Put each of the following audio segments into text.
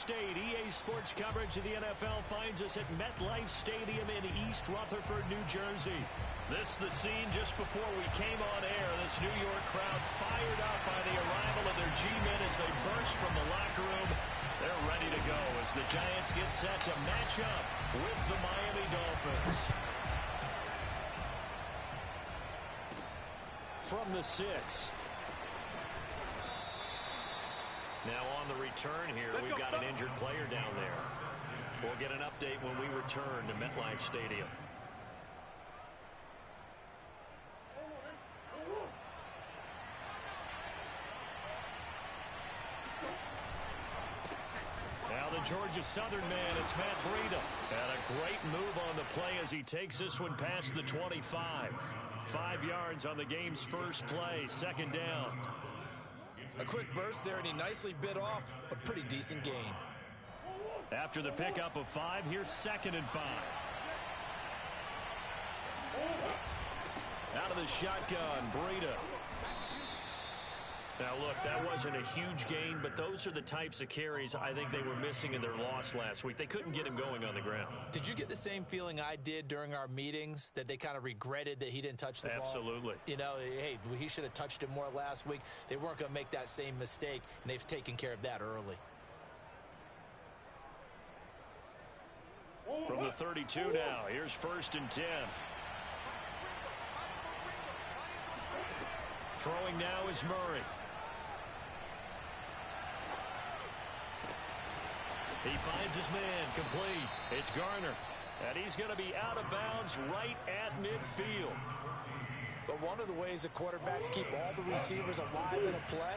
State. EA Sports coverage of the NFL finds us at MetLife Stadium in East Rutherford, New Jersey. This the scene just before we came on air. This New York crowd fired up by the arrival of their G-men as they burst from the locker room. They're ready to go as the Giants get set to match up with the Miami Dolphins. From the 6. Now on the return here, we've got an injured player down there. We'll get an update when we return to MetLife Stadium. Now the Georgia Southern man, it's Matt Breida. And a great move on the play as he takes this one past the 25. 5 yards on the game's first play, second down. A quick burst there, and he nicely bit off a pretty decent gain. After the pickup of 5, here's 2nd and 5. Out of the shotgun, Breida. Now, look, that wasn't a huge gain, but those are the types of carries I think they were missing in their loss last week. They couldn't get him going on the ground. Did you get the same feeling I did during our meetings, that they kind of regretted that he didn't touch the ball? Absolutely. You know, hey, he should have touched it more last week. They weren't going to make that same mistake, and they've taken care of that early. From the 32 now, here's 1st and 10. Throwing now is Murray. He finds his man, complete. It's Garner, and he's going to be out of bounds right at midfield. But one of the ways the quarterbacks keep all the receivers alive in a play,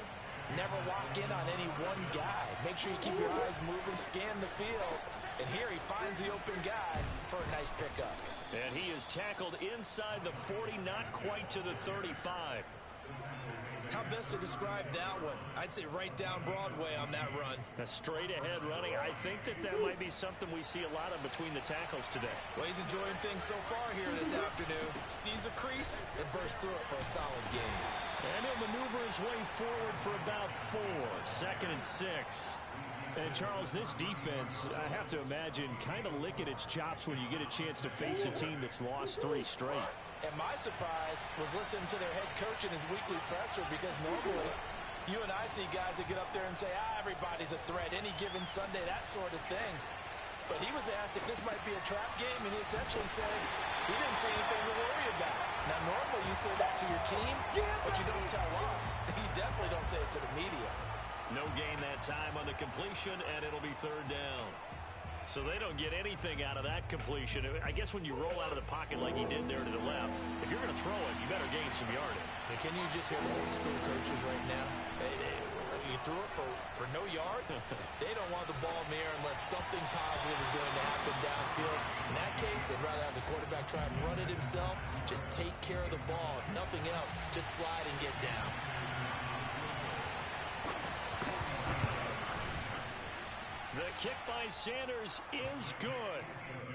never lock in on any one guy. Make sure you keep your eyes moving, scan the field, and here he finds the open guy for a nice pickup. And he is tackled inside the 40, not quite to the 35. How best to describe that one? I'd say right down Broadway on that run. A straight ahead running. I think that might be something we see a lot of between the tackles today. Well, he's enjoying things so far here this afternoon. Sees a crease and bursts through it for a solid gain. And he'll maneuver his way forward for about 4. 2nd and 6. And, Charles, this defense, I have to imagine, kind of licking its chops when you get a chance to face a team that's lost 3 straight. And my surprise was listening to their head coach in his weekly presser, because normally you and I see guys that get up there and say, everybody's a threat any given Sunday, that sort of thing. But he was asked if this might be a trap game, and he essentially said he didn't see anything to worry about. Now, normally you say that to your team, but you don't tell us. You definitely don't say it to the media. No gain that time on the completion, and it'll be 3rd down. So they don't get anything out of that completion. I guess when you roll out of the pocket like he did there to the left, if you're going to throw it, you better gain some yardage. And can you just hear the old school coaches right now? You threw it for no yards? They don't want the ball in the air unless something positive is going to happen downfield. In that case, they'd rather have the quarterback try and run it himself. Just take care of the ball. If nothing else, just slide and get down. The kick by Sanders is good.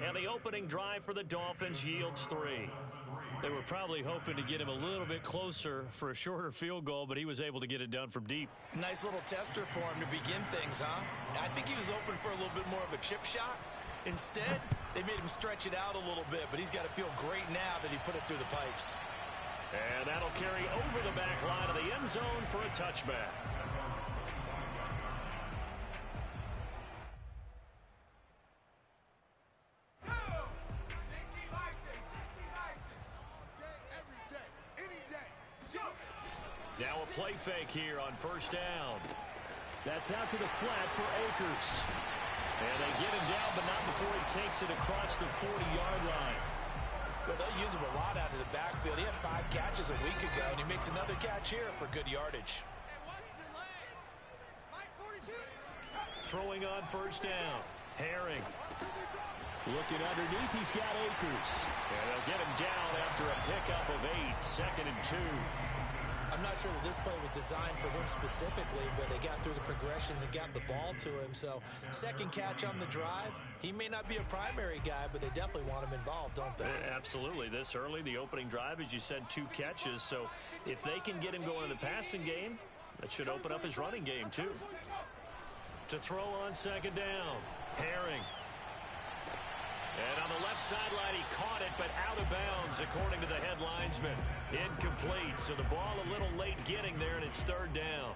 And the opening drive for the Dolphins yields 3. They were probably hoping to get him a little bit closer for a shorter field goal, but he was able to get it done from deep. Nice little tester for him to begin things, huh? I think he was open for a little bit more of a chip shot. Instead, they made him stretch it out a little bit, but he's got to feel great now that he put it through the pipes. And that'll carry over the back line of the end zone for a touchback. Now a play fake here on 1st down. That's out to the flat for Akers. And they get him down, but not before he takes it across the 40-yard line. Well, they'll use him a lot out of the backfield. He had 5 catches a week ago, and he makes another catch here for good yardage. Throwing on 1st down. Herring. Looking underneath, he's got Akers. And they'll get him down after a pickup of 8. 2nd and 2. I'm not sure that this play was designed for him specifically, but they got through the progressions and got the ball to him. So, 2nd catch on the drive. He may not be a primary guy, but they definitely want him involved, don't they? Absolutely. This early, the opening drive, as you said, 2 catches. So, if they can get him going in the passing game, that should open up his running game, too. To throw on second down. Herring. And on the left sideline, he caught it, but out of bounds, according to the head linesman. Incomplete, so the ball a little late getting there, and it's third down.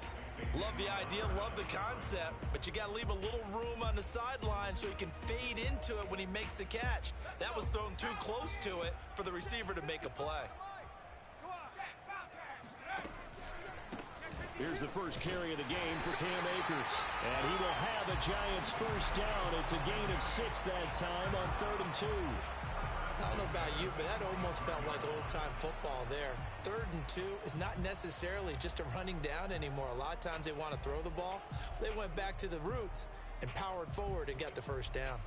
Love the idea, love the concept, but you got to leave a little room on the sideline so he can fade into it when he makes the catch. That was thrown too close to it for the receiver to make a play. Here's the first carry of the game for Cam Akers. And he will have a Giants first down. It's a gain of 6 that time on 3rd and 2. I don't know about you, but that almost felt like old-time football there. 3rd and 2 is not necessarily just a running down anymore. A lot of times they want to throw the ball. They went back to the roots and powered forward and got the first down.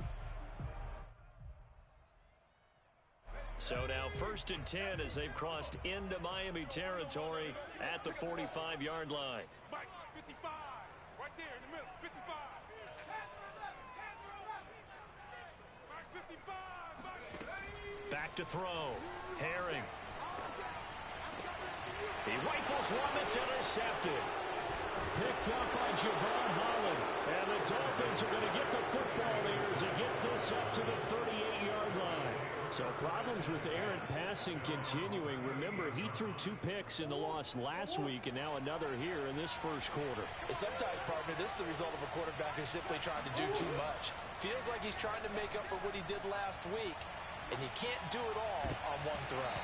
So now 1st and 10 as they've crossed into Miami territory at the 45-yard line. Mike, 55, right there in the middle, 55. Mike, 55, Mike. Back to throw. Herring. He rifles one that's intercepted. Picked up by Javon Holland. And the Dolphins are going to get the football there as he gets this up to the 38-yard line. So problems with errant passing continuing. Remember, he threw 2 picks in the loss last week and now another here in this first quarter. Sometimes, partner, this is the result of a quarterback who's simply trying to do too much. Feels like he's trying to make up for what he did last week, and he can't do it all on one throw.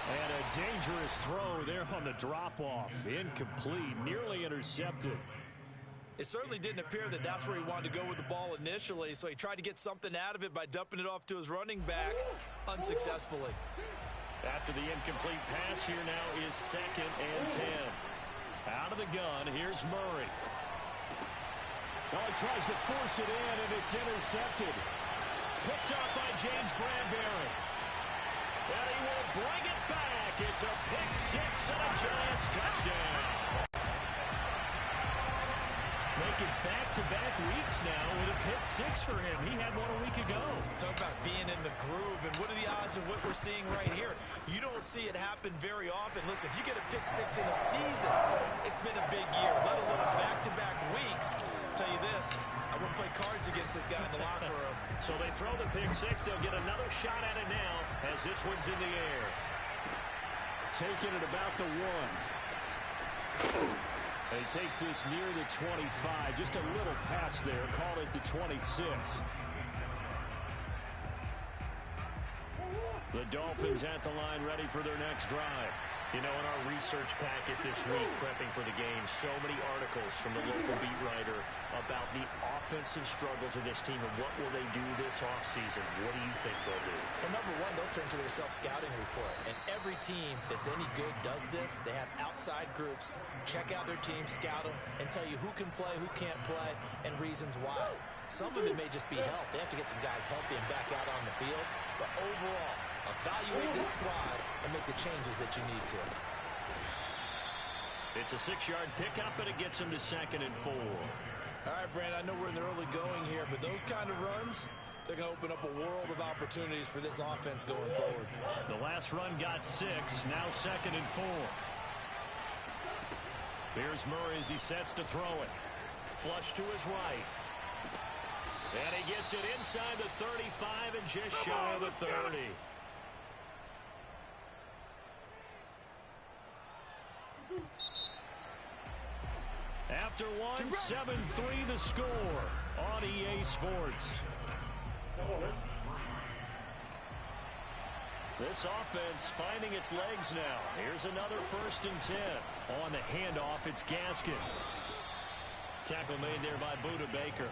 And a dangerous throw there on the drop-off. Incomplete, nearly intercepted. It certainly didn't appear that that's where he wanted to go with the ball initially, so he tried to get something out of it by dumping it off to his running back unsuccessfully. After the incomplete pass, here now is 2nd and 10. Out of the gun, here's Murray. Well, he tries to force it in, and it's intercepted. Picked up by James Bradbury. And he will bring it back. It's a pick 6 and a Giants touchdown. Making back-to-back weeks now with a pick 6 for him. He had one a week ago. Talk about being in the groove, and what are the odds of what we're seeing right here? You don't see it happen very often. Listen, if you get a pick 6 in a season, it's been a big year, let alone back-to-back weeks. I'll tell you this, I wouldn't play cards against this guy in the locker room. So they throw the pick 6. They'll get another shot at it now as this one's in the air. Taking it about the 1. He takes this near the 25. Just a little pass there. Called it the 26. The Dolphins at the line ready for their next drive. You know, in our research packet this week, prepping for the game, so many articles from the local beat writer about the offensive struggles of this team and what will they do this offseason. What do you think they'll do? Well, number one, they'll turn to their self-scouting report. And every team that's any good does this. They have outside groups, check out their team, scout them, and tell you who can play, who can't play, and reasons why. Some of it may just be health. They have to get some guys healthy and back out on the field. But overall, evaluate this squad and make the changes that you need to. It's a 6-yard pickup, and it gets him to 2nd and 4. All right, Brand, I know we're in the early going here, but those kind of runs, they're going to open up a world of opportunities for this offense going forward. The last run got 6, now 2nd and 4. Here's Murray as he sets to throw it. Flush to his right. And he gets it inside the 35 and just shy of the 30. After one, 7-3 the score on EA Sports. This offense finding its legs now. Here's another 1st and 10. On the handoff, it's Gaskin. Tackle made there by Buda Baker.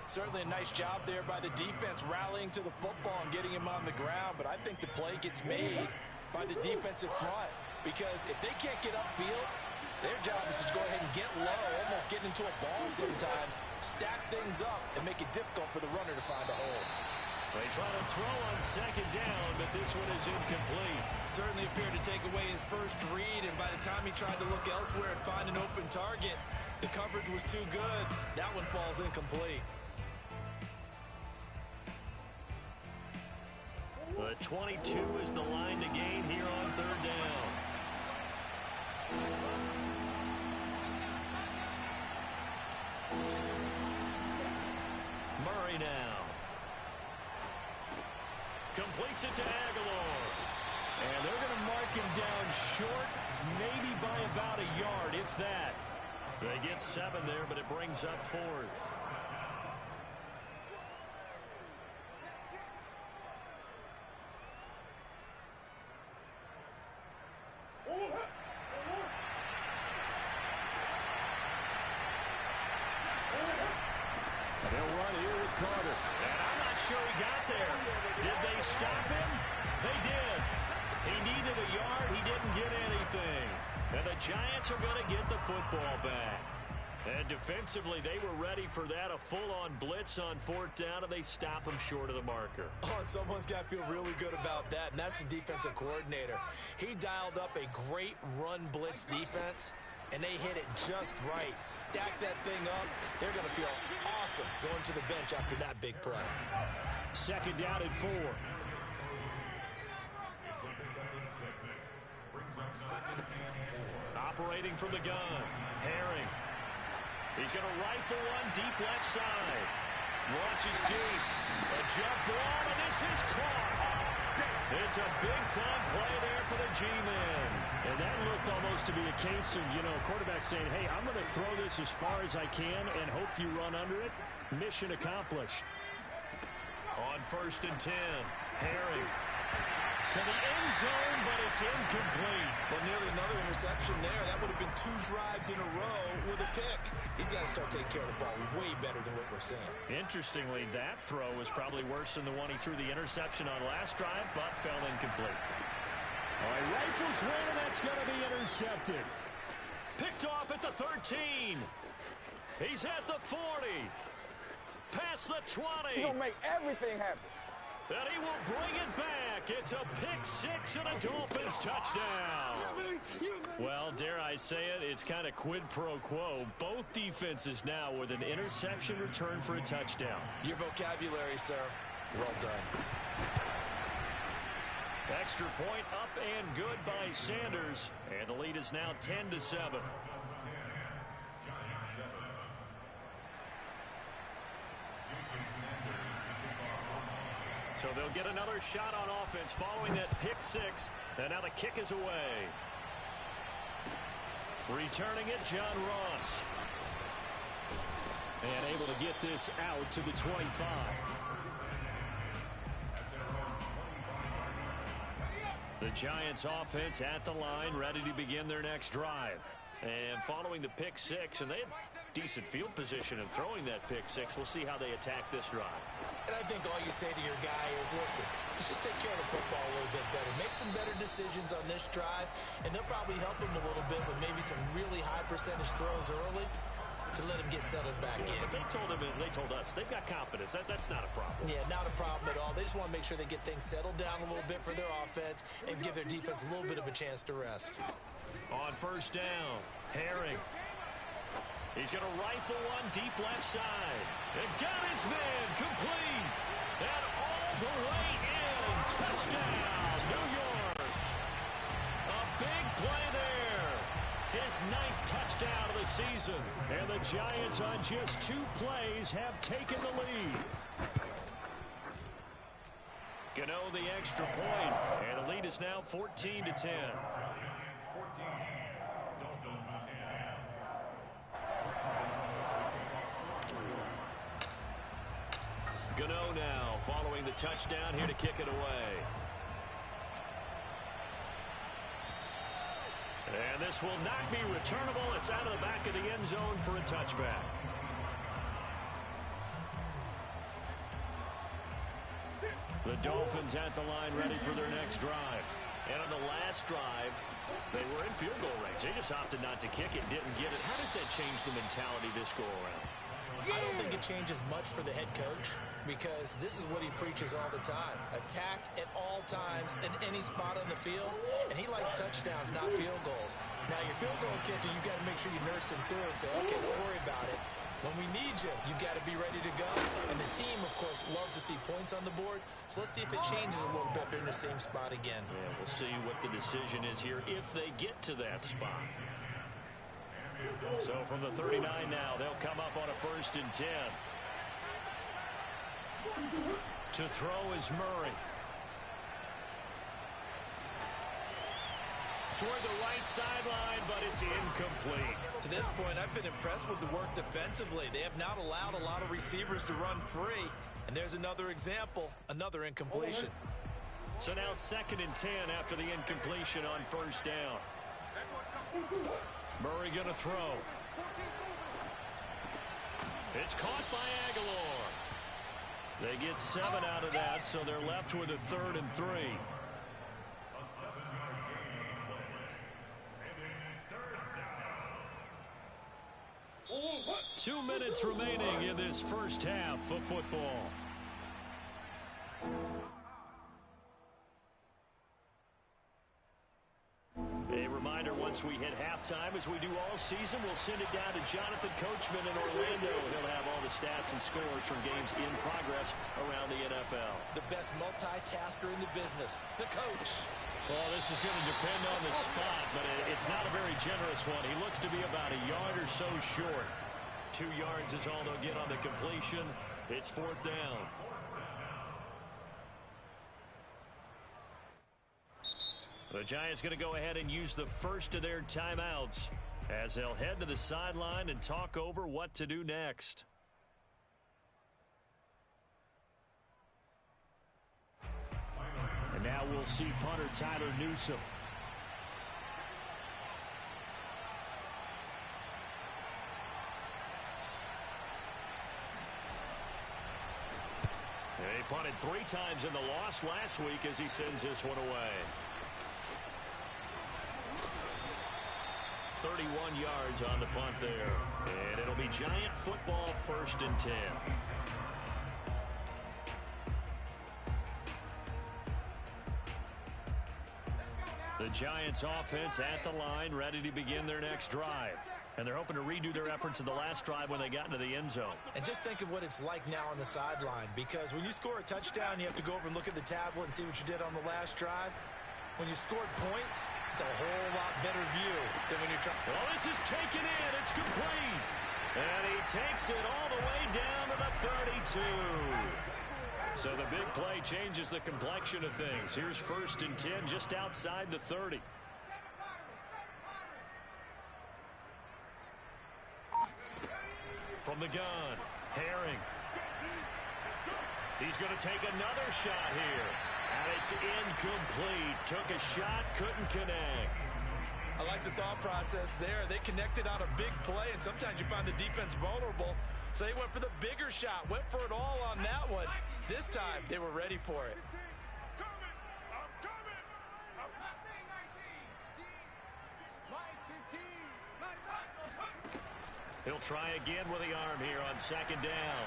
Certainly a nice job there by the defense rallying to the football and getting him on the ground, but I think the play gets made by the defensive front because if they can't get upfield, their job is to go ahead and get low, almost get into a ball sometimes, stack things up, and make it difficult for the runner to find a hole. They try to throw on 2nd down, but this one is incomplete. Certainly appeared to take away his first read, and by the time he tried to look elsewhere and find an open target, the coverage was too good. That one falls incomplete. The 22 is the line to gain here on 3rd down. carry now. Completes it to Aguilar. And they're going to mark him down short, maybe by about a yard, if that. They get 7 there, but it brings up 4th. They'll run here with Carter. And I'm not sure he got there. Did they stop him? They did. He needed a yard. He didn't get anything. And the Giants are going to get the football back. And defensively, they were ready for that. A full-on blitz on 4th down, and they stop him short of the marker. Oh, and someone's got to feel really good about that, and that's the defensive coordinator. He dialed up a great run blitz defense, and they hit it just right. Stack that thing up. They're going to feel awesome going to the bench after that big play. 2nd down and 4. Operating from the gun. Herring. He's going to rifle one deep left side. Launches deep. A jump ball, and this is caught. It's a big-time play there for the G-men. And that looked almost to be a case of, quarterback saying, hey, I'm going to throw this as far as I can and hope you run under it. Mission accomplished. On 1st and 10, Herring. To the end zone, but it's incomplete. Well, nearly another interception there. That would have been 2 drives in a row with a pick. He's got to start taking care of the ball way better than what we're seeing. Interestingly, that throw was probably worse than the one he threw the interception on last drive, but fell incomplete. All right, rifles win, and that's going to be intercepted. Picked off at the 13. He's at the 40. Past the 20. He's going to make everything happen. And he will bring it back. It's a pick-6 and a Dolphins touchdown. Well, dare I say it, it's kind of quid pro quo. Both defenses now with an interception return for a touchdown. Your vocabulary, sir. Well done. Extra point up and good by Sanders. And the lead is now 10-7. So they'll get another shot on offense following that pick-6. And now the kick is away. Returning it, John Ross. And able to get this out to the 25. The Giants offense at the line, ready to begin their next drive. And following the pick-6, and they had decent field position in throwing that pick-6. We'll see how they attack this drive. And I think all you say to your guy is, listen, let's just take care of the football a little bit better. Make some better decisions on this drive, and they'll probably help him a little bit with maybe some really high percentage throws early to let him get settled back in. But they told us, they've got confidence. That's not a problem. Yeah, not a problem at all. They just want to make sure they get things settled down a little bit for their offense and give their defense a little bit of a chance to rest. On 1st down, Herring. He's going to rifle one deep left side. And got his man complete. And all the way in. Touchdown, New York. A big play there. His 9th touchdown of the season. And the Giants on just 2 plays have taken the lead. Gano the extra point. And the lead is now 14-10. Gano now following the touchdown here to kick it away. And this will not be returnable. It's out of the back of the end zone for a touchback. The Dolphins at the line ready for their next drive. And on the last drive, they were in field goal range. They just opted not to kick it, didn't get it. How does that change the mentality this go around? I don't think it changes much for the head coach because this is what he preaches all the time. Attack at all times in any spot on the field, and he likes touchdowns, not field goals. Now, your field goal kicker, you got to make sure you nurse him through and say, okay, don't worry about it. When we need you, you got to be ready to go. And the team, of course, loves to see points on the board. So let's see if it changes a little bit if they're in the same spot again. Yeah, we'll see what the decision is here if they get to that spot. So from the 39 now, they'll come up on a 1st and 10. To throw is Murray. Toward the right sideline, but it's incomplete. To this point, I've been impressed with the work defensively. They have not allowed a lot of receivers to run free. And there's another example, another incompletion. So now 2nd and 10 after the incompletion on 1st down. Murray going to throw. It's caught by Aguilar. They get 7 out of that, so they're left with a 3rd and 3. 2 minutes remaining in this first half of football. A reminder, once we hit halftime, as we do all season, we'll send it down to Jonathan Coachman in Orlando. He'll have all the stats and scores from games in progress around the NFL. The best multitasker in the business, the coach. Well, this is going to depend on the spot, but it's not a very generous one. He looks to be about a yard or so short. 2 yards is all they'll get on the completion. It's 4th down. The Giants going to go ahead and use the first of their timeouts as they'll head to the sideline and talk over what to do next. And now we'll see punter Tyler Newsome. He punted 3 times in the loss last week as he sends this one away. 31 yards on the punt there. And it'll be Giant football, 1st and 10. The Giants offense at the line, ready to begin their next drive. And they're hoping to redo their efforts in the last drive when they got into the end zone. And just think of what it's like now on the sideline, because when you score a touchdown, you have to go over and look at the tablet and see what you did on the last drive. When you scored points, it's a whole lot better view than when you're trying. Well, this is taken in. It's complete. And he takes it all the way down to the 32. So the big play changes the complexion of things. Here's 1st and 10 just outside the 30. From the gun, Herring. He's going to take another shot here. And it's incomplete. Took a shot, couldn't connect. I like the thought process there. They connected on a big play, and sometimes you find the defense vulnerable. So they went for the bigger shot, went for it all on that one. This time, they were ready for it. He'll try again with the arm here on 2nd down.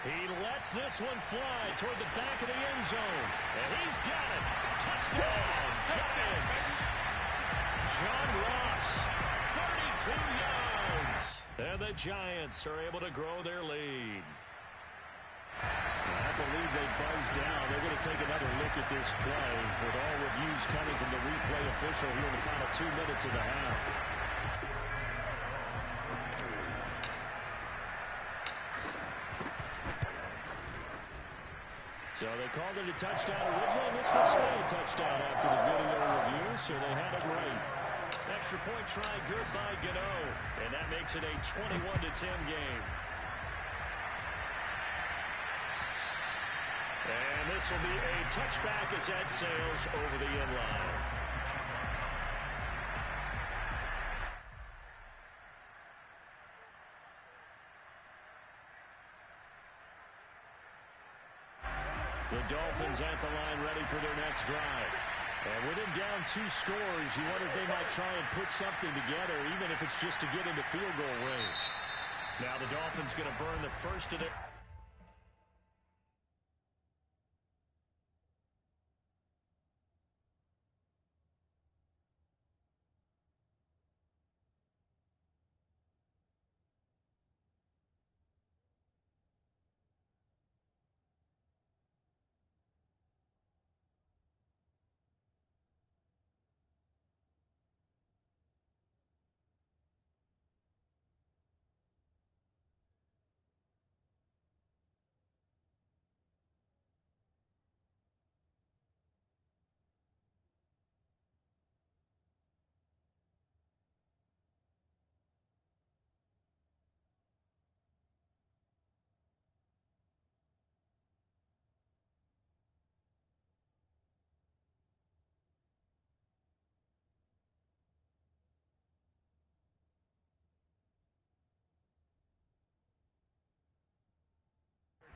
He lets this one fly toward the back of the end zone. And he's got it. Touchdown, Giants. John Ross, 32 yards. And the Giants are able to grow their lead. I believe they buzzed down. They're going to take another look at this play with all reviews coming from the replay official here in the final 2 minutes of the half. So they called it a touchdown originally, and this will stay a touchdown after the video review, so they had it right. Extra point try good by Gano, and that makes it a 21-10 game. And this will be a touchback as that sails over the end line. The Dolphins at the line ready for their next drive. And with him down 2 scores, you wonder if they might try and put something together, even if it's just to get into field goal range. Now the Dolphins going to burn the first of their...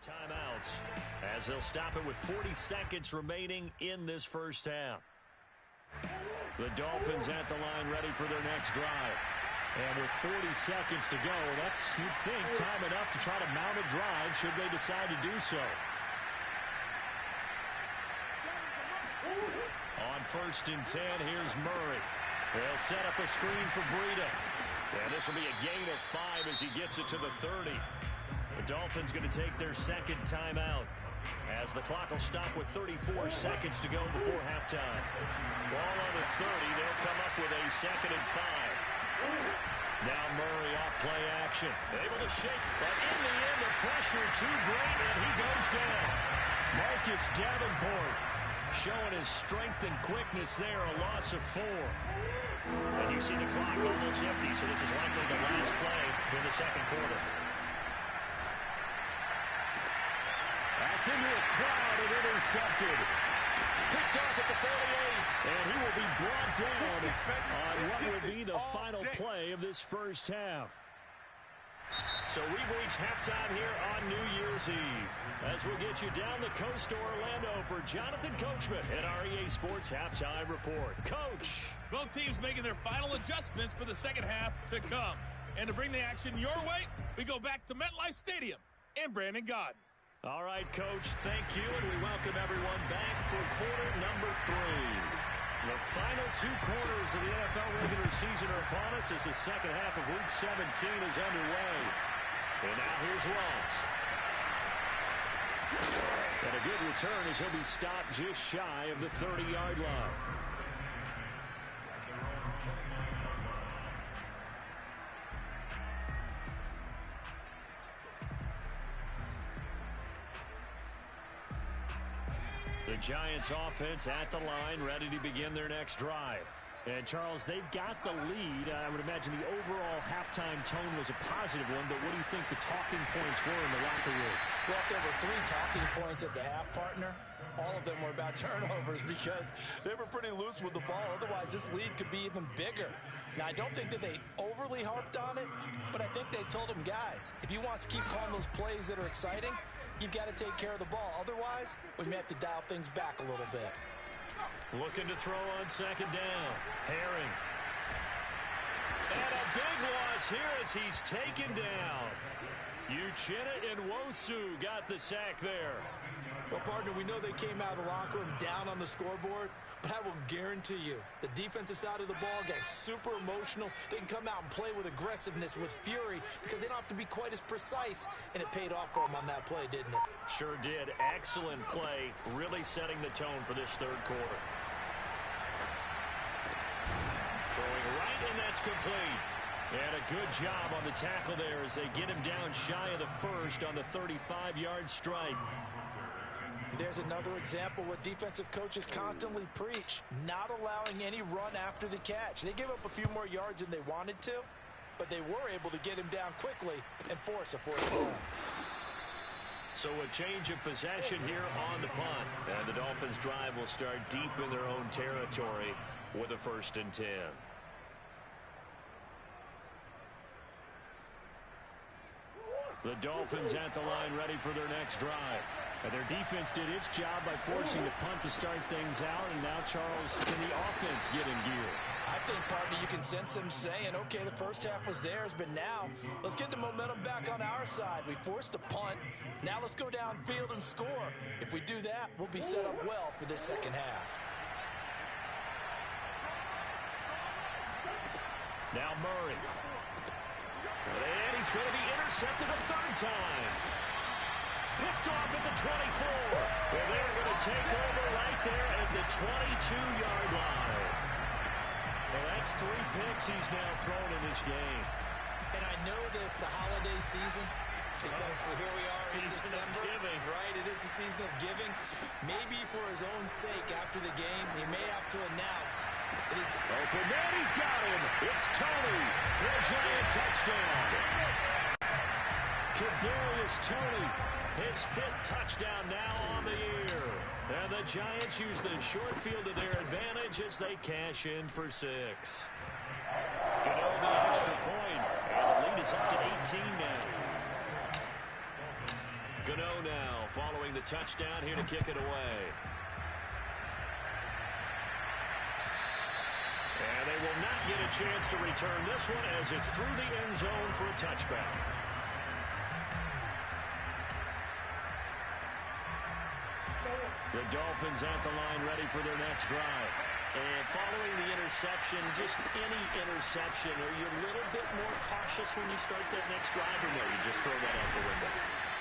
Timeouts as they'll stop it with 40 seconds remaining in this first half. The Dolphins at the line ready for their next drive. And with 40 seconds to go, that's, you'd think, time enough to try to mount a drive should they decide to do so. On 1st and 10, here's Murray. They'll set up a screen for Breida. And this will be a gain of 5 as he gets it to the 30. The Dolphins going to take their second timeout as the clock will stop with 34 seconds to go before halftime. Ball on the 30. They'll come up with a 2nd and 5. Now Murray off play action. Able to shake, but in the end, the pressure too great, and he goes down. Marcus Davenport showing his strength and quickness there, a loss of 4. And you see the clock almost empty, so this is likely the last play in the second quarter. That's into a crowd and intercepted. Picked off at the 48. And he will be brought down on what will be the final play of this first half. So we've reached halftime here on New Year's Eve. As we'll get you down the coast to Orlando for Jonathan Coachman at our EA Sports Halftime Report. Coach! Both teams making their final adjustments for the second half to come. And to bring the action your way, we go back to MetLife Stadium and Brandon Gaudin. All right, Coach, thank you, and we welcome everyone back for quarter number 3. The final 2 quarters of the NFL regular season are upon us as the second half of Week 17 is underway. And now here's Ross. And a good return as he'll be stopped just shy of the 30-yard line. The Giants offense at the line, ready to begin their next drive. And, Charles, they've got the lead. I would imagine the overall halftime tone was a positive one, but what do you think the talking points were in the locker room? Well, if there were 3 talking points at the half, partner, all of them were about turnovers because they were pretty loose with the ball. Otherwise, this lead could be even bigger. Now, I don't think that they overly harped on it, but I think they told them, guys, if you want to keep calling those plays that are exciting, you've got to take care of the ball. Otherwise, we may have to dial things back a little bit. Looking to throw on second down. Herring. And a big loss here as he's taken down. Uchenna and Nwosu got the sack there. Well, partner, we know they came out of the locker room down on the scoreboard, but I will guarantee you the defensive side of the ball got super emotional. They can come out and play with aggressiveness, with fury, because they don't have to be quite as precise, and it paid off for them on that play, didn't it? Sure did. Excellent play, really setting the tone for this third quarter. Throwing right, and that's complete. And a good job on the tackle there as they get him down shy of the first on the 35-yard strike. There's another example what defensive coaches constantly preach, not allowing any run after the catch. They gave up a few more yards than they wanted to, but they were able to get him down quickly and force a fourth down. So a change of possession here on the punt. And the Dolphins' drive will start deep in their own territory with a 1st and 10. The Dolphins at the line ready for their next drive. And their defense did its job by forcing the punt to start things out. And now, Charles, can the offense get in gear? I think, partner, you can sense them saying, okay, the first half was theirs, but now let's get the momentum back on our side. We forced a punt. Now let's go downfield and score. If we do that, we'll be set up well for this second half. Now Murray. And he's going to be intercepted a 3rd time. Picked off at the 24. And they're going to take over right there at the 22-yard line. Well, that's 3 picks he's now thrown in this game. And I know this, the holiday season, because here we are in December. Right, it is the season of giving. Maybe for his own sake after the game, he may have to announce it is open man, he's got him. It's Tony for a Giant touchdown. Kadarius Toney, his 5th touchdown now on the year. And the Giants use the short field to their advantage as they cash in for 6. Gano the extra point, and the lead is up to 18 now. Gano now following the touchdown here to kick it away. And they will not get a chance to return this one as it's through the end zone for a touchback. The Dolphins at the line ready for their next drive. And following the interception, just any interception, are you a little bit more cautious when you start that next drive, or no, you just throw that out the window?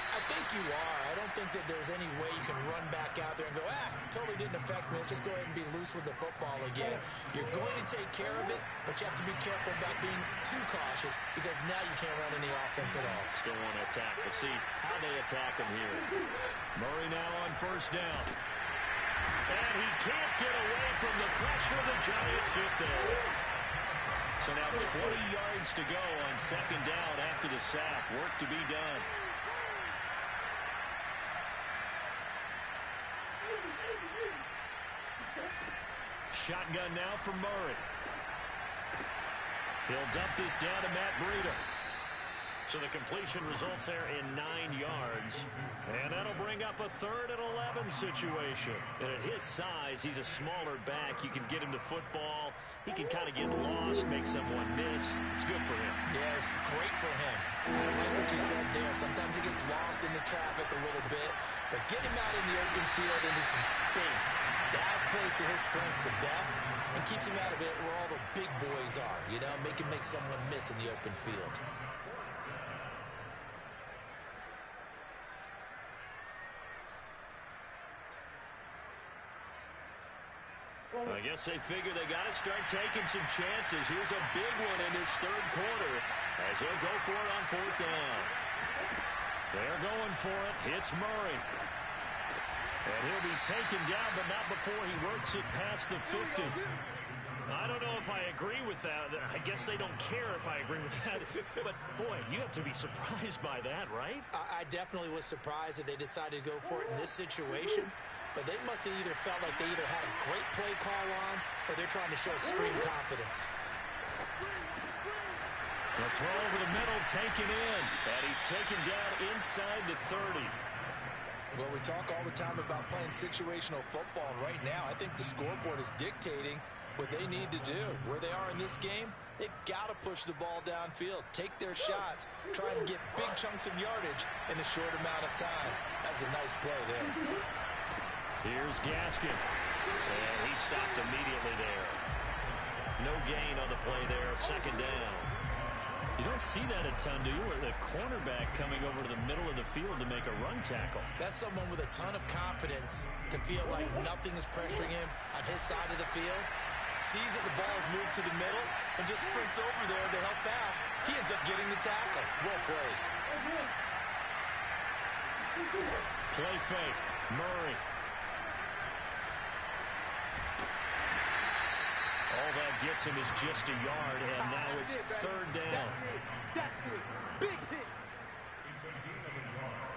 I think you are. I don't think that there's any way you can run back out there and go, totally didn't affect me. Let's just go ahead and be loose with the football again. You're going to take care of it, but you have to be careful about being too cautious because now you can't run any offense at all. Still want to attack. We'll see how they attack him here. Murray now on first down. And he can't get away from the pressure. The Giants get there. So now 20 yards to go on second down after the sack. Work to be done. Shotgun now for Murray. He'll dump this down to Matt Breida. So the completion results there in 9 yards. And that'll bring up a 3rd and 11 situation. And at his size, he's a smaller back. You can get him to football. He can kind of get lost, make someone miss. It's good for him. Yeah, it's great for him. I like what you said there. Sometimes he gets lost in the traffic a little bit. But get him out in the open field into some space. That plays to his strengths the best and keeps him out of it where all the big boys are. You know, make him make someone miss in the open field. I guess they figure they got to start taking some chances. Here's a big one in this third quarter as he'll go for it on 4th down. They're going for it. Hits Murray. And he'll be taken down, but not before he works it past the 50. I don't know if I agree with that. I guess they don't care if I agree with that. But, boy, you have to be surprised by that, right? I definitely was surprised that they decided to go for it in this situation. But they must have either felt like they either had a great play call on or they're trying to show extreme confidence. The throw over the middle, taken in. And he's taken down inside the 30. Well, we talk all the time about playing situational football. And right now, I think the scoreboard is dictating what they need to do. Where they are in this game, they've got to push the ball downfield, take their shots, try and get big chunks of yardage in a short amount of time. That's a nice play there. Here's Gaskin. And he stopped immediately there. No gain on the play there. Second down. You don't see that a ton, do you? Where the cornerback coming over to the middle of the field to make a run tackle. That's someone with a ton of confidence to feel like nothing is pressuring him on his side of the field. Sees that the ball is moved to the middle and just sprints over there to help out. He ends up getting the tackle. Well played. Play fake. Murray. All that gets him is just a yard, and now it's 3rd down. That's it. Big hit. It's a gain of a yard.